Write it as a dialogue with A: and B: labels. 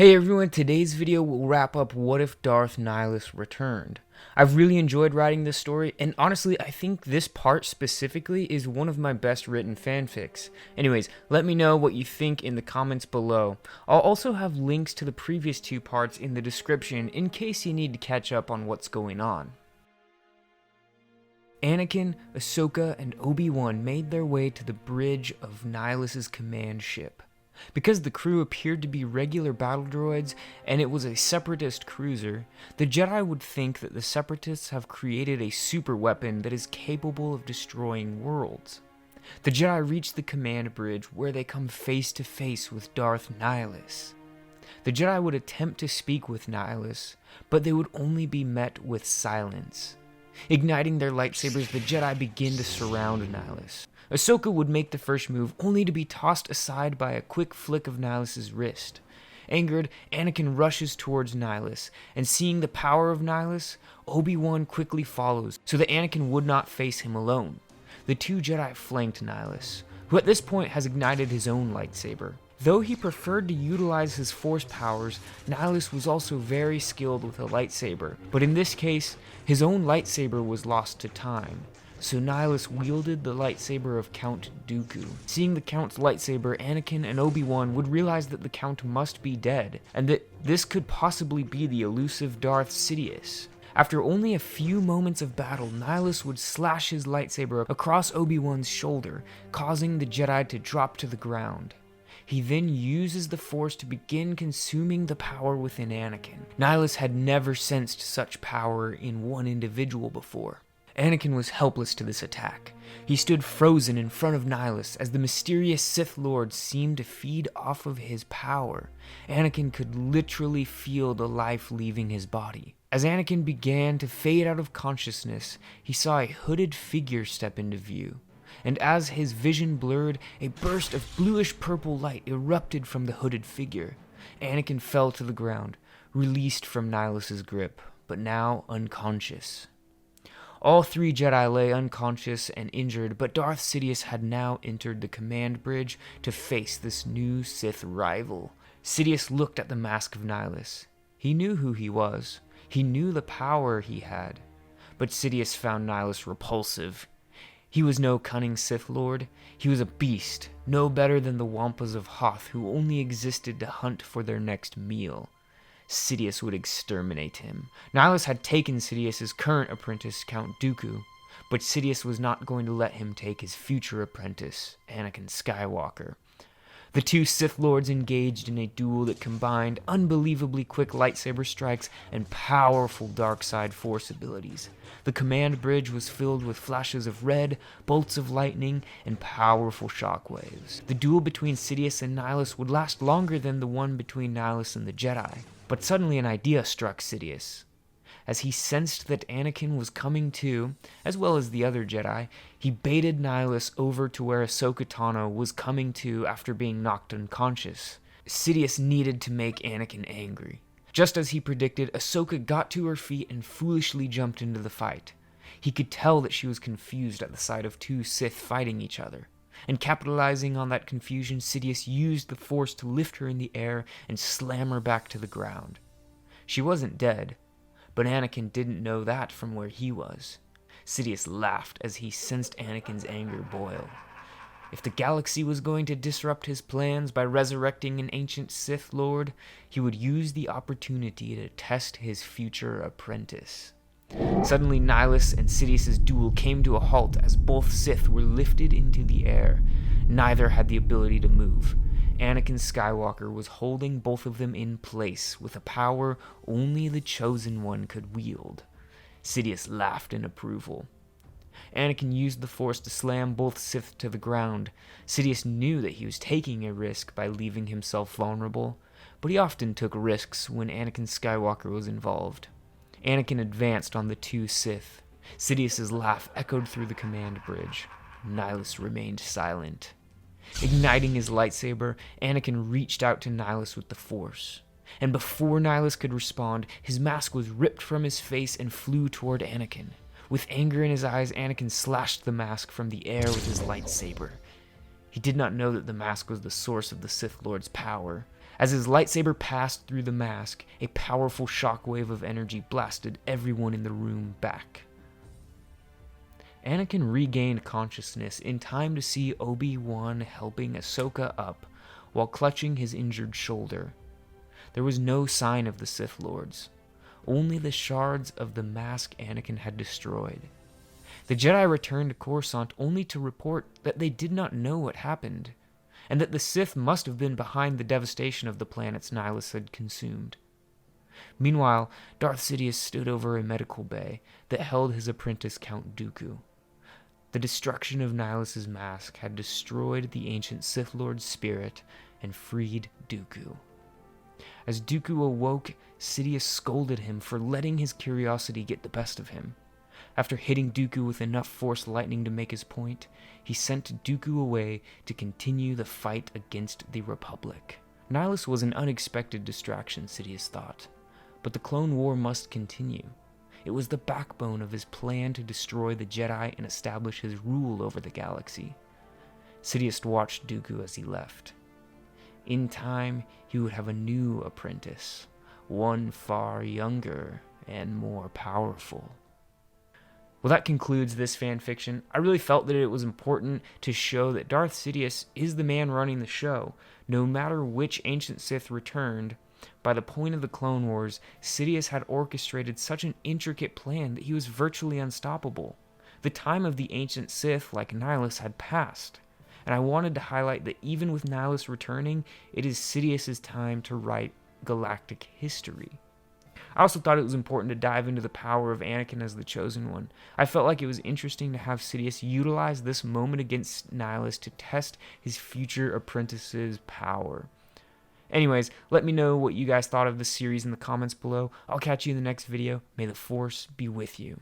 A: Hey everyone, today's video will wrap up What If Darth Nihilus Returned. I've really enjoyed writing this story, and honestly, I think this part specifically is one of my best written fanfics. Anyways, let me know what you think in the comments below. I'll also have links to the previous two parts in the description in case you need to catch up on what's going on. Anakin, Ahsoka, and Obi-Wan made their way to the bridge of Nihilus's command ship. Because the crew appeared to be regular battle droids and it was a separatist cruiser, the Jedi would think that the separatists have created a super weapon that is capable of destroying worlds. The Jedi reach the command bridge where they come face to face with Darth Nihilus. The Jedi would attempt to speak with Nihilus, but they would only be met with silence. Igniting their lightsabers, the Jedi begin to surround Nihilus. Ahsoka would make the first move, only to be tossed aside by a quick flick of Nihilus's wrist. Angered, Anakin rushes towards Nihilus, and seeing the power of Nihilus, Obi-Wan quickly follows, so that Anakin would not face him alone. The two Jedi flanked Nihilus, who at this point has ignited his own lightsaber. Though he preferred to utilize his force powers, Nihilus was also very skilled with a lightsaber, but in this case, his own lightsaber was lost to time. So Nihilus wielded the lightsaber of Count Dooku. Seeing the Count's lightsaber, Anakin and Obi-Wan would realize that the Count must be dead, and that this could possibly be the elusive Darth Sidious. After only a few moments of battle, Nihilus would slash his lightsaber across Obi-Wan's shoulder, causing the Jedi to drop to the ground. He then uses the Force to begin consuming the power within Anakin. Nihilus had never sensed such power in one individual before. Anakin was helpless to this attack. He stood frozen in front of Nihilus as the mysterious Sith Lord seemed to feed off of his power. Anakin could literally feel the life leaving his body. As Anakin began to fade out of consciousness, he saw a hooded figure step into view. And as his vision blurred, a burst of bluish-purple light erupted from the hooded figure. Anakin fell to the ground, released from Nihilus's grip, but now unconscious. All three Jedi lay unconscious and injured, but Darth Sidious had now entered the command bridge to face this new Sith rival. Sidious looked at the mask of Nihilus. He knew who he was. He knew the power he had. But Sidious found Nihilus repulsive. He was no cunning Sith Lord. He was a beast, no better than the Wampas of Hoth who only existed to hunt for their next meal. Sidious would exterminate him. Nihilus had taken Sidious's current apprentice, Count Dooku, but Sidious was not going to let him take his future apprentice, Anakin Skywalker. The two Sith Lords engaged in a duel that combined unbelievably quick lightsaber strikes and powerful dark side force abilities. The command bridge was filled with flashes of red, bolts of lightning, and powerful shockwaves. The duel between Sidious and Nihilus would last longer than the one between Nihilus and the Jedi. But suddenly an idea struck Sidious. As he sensed that Anakin was coming to, as well as the other Jedi, he baited Nihilus over to where Ahsoka Tano was coming to after being knocked unconscious. Sidious needed to make Anakin angry. Just as he predicted, Ahsoka got to her feet and foolishly jumped into the fight. He could tell that she was confused at the sight of two Sith fighting each other. And capitalizing on that confusion, Sidious used the Force to lift her in the air and slam her back to the ground. She wasn't dead, but Anakin didn't know that from where he was. Sidious laughed as he sensed Anakin's anger boil. If the galaxy was going to disrupt his plans by resurrecting an ancient Sith Lord, he would use the opportunity to test his future apprentice. Suddenly, Nihilus and Sidious's duel came to a halt as both Sith were lifted into the air. Neither had the ability to move. Anakin Skywalker was holding both of them in place with a power only the Chosen One could wield. Sidious laughed in approval. Anakin used the Force to slam both Sith to the ground. Sidious knew that he was taking a risk by leaving himself vulnerable, but he often took risks when Anakin Skywalker was involved. Anakin advanced on the two Sith. Sidious's laugh echoed through the command bridge. Nihilus remained silent. Igniting his lightsaber, Anakin reached out to Nihilus with the Force. And before Nihilus could respond, his mask was ripped from his face and flew toward Anakin. With anger in his eyes, Anakin slashed the mask from the air with his lightsaber. He did not know that the mask was the source of the Sith Lord's power. As his lightsaber passed through the mask, a powerful shockwave of energy blasted everyone in the room back. Anakin regained consciousness in time to see Obi-Wan helping Ahsoka up while clutching his injured shoulder. There was no sign of the Sith Lords, only the shards of the mask Anakin had destroyed. The Jedi returned to Coruscant only to report that they did not know what happened, and that the Sith must have been behind the devastation of the planets Nihilus had consumed. Meanwhile, Darth Sidious stood over a medical bay that held his apprentice Count Dooku. The destruction of Nihilus's mask had destroyed the ancient Sith Lord's spirit and freed Dooku. As Dooku awoke, Sidious scolded him for letting his curiosity get the best of him. After hitting Dooku with enough Force lightning to make his point, he sent Dooku away to continue the fight against the Republic. Nihilus was an unexpected distraction, Sidious thought, but the Clone War must continue. It was the backbone of his plan to destroy the Jedi and establish his rule over the galaxy. Sidious watched Dooku as he left. In time, he would have a new apprentice, one far younger and more powerful. Well, that concludes this fanfiction. I really felt that it was important to show that Darth Sidious is the man running the show. No matter which ancient Sith returned, by the point of the Clone Wars, Sidious had orchestrated such an intricate plan that he was virtually unstoppable. The time of the ancient Sith, like Nihilus, had passed, and I wanted to highlight that even with Nihilus returning, it is Sidious's time to write galactic history. I also thought it was important to dive into the power of Anakin as the Chosen One. I felt like it was interesting to have Sidious utilize this moment against Nihilus to test his future apprentice's power. Anyways, let me know what you guys thought of this series in the comments below. I'll catch you in the next video. May the Force be with you.